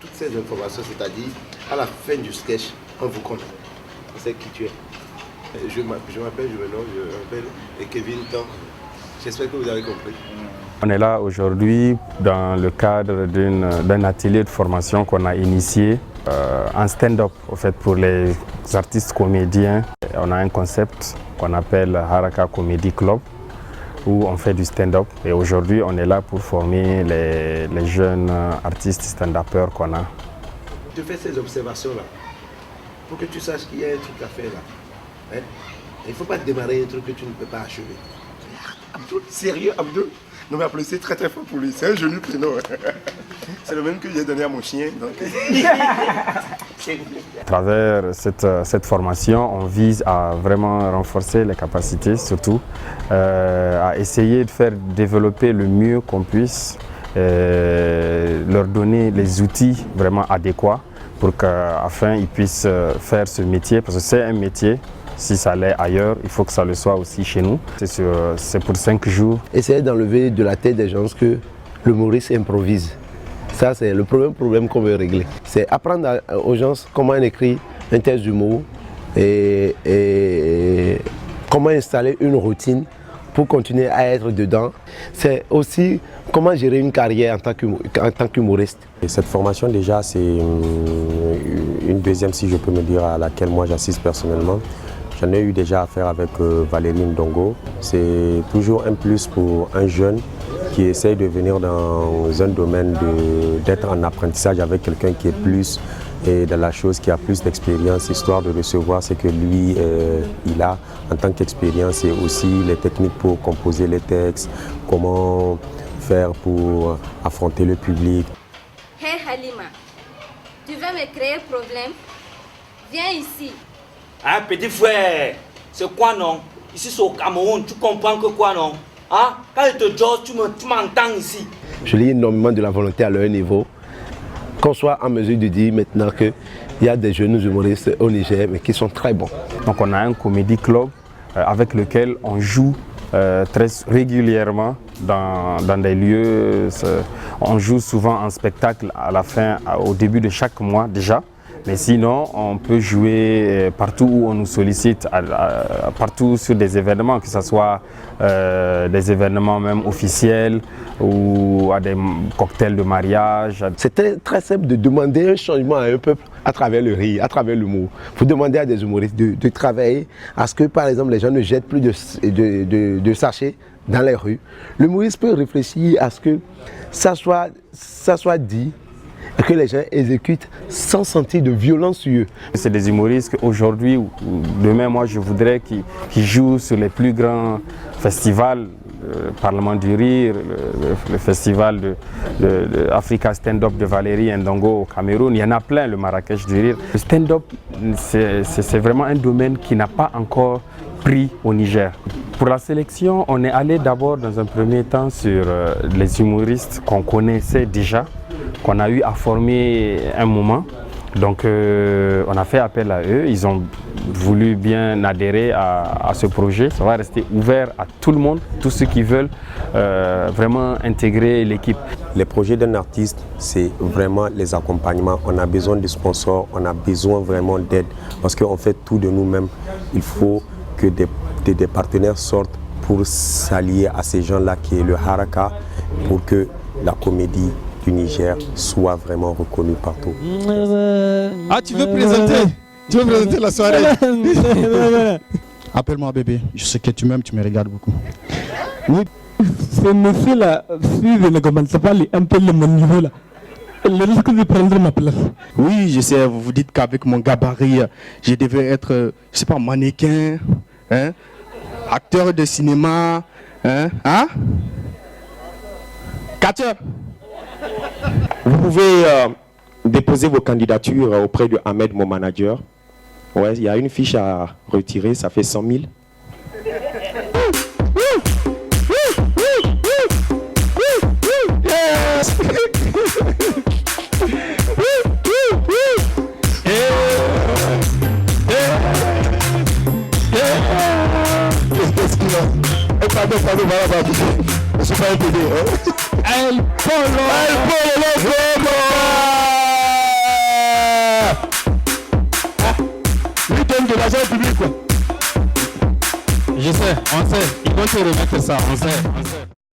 toutes ces informations, c'est-à-dire à la fin du sketch, on vous connaît. On sait qui tu es. Je m'appelle Kevin Tom. J'espère que vous avez compris. On est là aujourd'hui dans le cadre d'un atelier de formation qu'on a initié en stand-up en fait, pour les artistes comédiens. On a un concept qu'on appelle Haraka Comedy Club où on fait du stand-up et aujourd'hui on est là pour former les jeunes artistes stand-uppers qu'on a. Je fais ces observations-là pour que tu saches qu'il y a un truc à faire là. Hein? Il ne faut pas démarrer un truc que tu ne peux pas achever. Abdul, sérieux Abdul? Non mais applaudissez très très fort pour lui, c'est un joli prénom. C'est le même que j'ai donné à mon chien. Donc... À travers cette formation, on vise à vraiment renforcer les capacités, surtout à essayer de faire développer le mieux qu'on puisse, leur donner les outils vraiment adéquats pour qu'afin ils puissent faire ce métier, parce que c'est un métier. Si ça l'est ailleurs, il faut que ça le soit aussi chez nous. C'est pour 5 jours. Essayez d'enlever de la tête des gens que l'humoriste improvise. Ça, c'est le problème qu'on veut régler. C'est apprendre aux gens comment écrire un texte d'humour et comment installer une routine pour continuer à être dedans. C'est aussi comment gérer une carrière en tant qu'humoriste. Et cette formation, déjà, c'est une deuxième, si je peux me dire, à laquelle moi j'assiste personnellement. J'en ai eu déjà affaire avec Valérie Ndongo. C'est toujours un plus pour un jeune qui essaye de venir dans un domaine d'être en apprentissage avec quelqu'un qui est plus dans la chose, qui a plus d'expérience, histoire de recevoir ce que lui, il a en tant qu'expérience et aussi les techniques pour composer les textes, comment faire pour affronter le public. Hey Halima, tu veux me créer problème? Viens ici. Ah petit frère, c'est quoi non? Ici c'est au Cameroun, tu comprends que quoi non? Ah, quand je te jose, tu m'entends ici. Je lis énormément de la volonté à leur niveau, qu'on soit en mesure de dire maintenant qu'il y a des jeunes humoristes au Niger mais qui sont très bons. Donc on a un comédie club avec lequel on joue très régulièrement dans des lieux. On joue souvent en spectacle à la fin, au début de chaque mois déjà. Mais sinon, on peut jouer partout où on nous sollicite, partout sur des événements, que ce soit des événements même officiels ou à des cocktails de mariage. C'est très simple de demander un changement à un peuple à travers le rire, à travers l'humour. Il faut demander à des humoristes de travailler à ce que, par exemple, les gens ne jettent plus de sachets dans les rues. L'humoriste peut réfléchir à ce que ça soit dit, et que les gens exécutent sans sentir de violence sur eux. C'est des humoristes qu'aujourd'hui, ou demain, moi je voudrais qu'ils jouent sur les plus grands festivals, le Parlement du Rire, le festival de Africa Stand-Up de Valérie Ndongo au Cameroun. Il y en a plein, le Marrakech du Rire. Le stand-up, c'est vraiment un domaine qui n'a pas encore pris au Niger. Pour la sélection, on est allé d'abord dans un premier temps sur les humoristes qu'on connaissait déjà, qu'on a eu à former un moment. Donc on a fait appel à eux, ils ont voulu bien adhérer à ce projet. Ça va rester ouvert à tout le monde, tous ceux qui veulent vraiment intégrer l'équipe. Les projets d'un artiste, c'est vraiment les accompagnements. On a besoin de sponsors, on a besoin vraiment d'aide parce qu'on fait tout de nous-mêmes. Il faut que des partenaires sortent pour s'allier à ces gens-là qui est le Haraka pour que la comédie du Niger soit vraiment reconnue partout. Ah, tu veux présenter la soirée? Appelle-moi bébé, je sais que tu m'aimes, tu me regardes beaucoup. Oui, ce monsieur-là, si je ne commence pas un peu le mon niveau là, il risque de prendre ma place. Oui, je sais, vous vous dites qu'avec mon gabarit, je devais être, je sais pas, mannequin, hein, acteur de cinéma, hein? Catcher. Vous pouvez déposer vos candidatures auprès de Ahmed, mon manager. Ouais, il y a une fiche à retirer, ça fait 100 000. Pardon, voilà, je suis pas un PD. El Polo, l'argent public quoi. Je sais, on sait. Ils vont te remettre ça, on sait.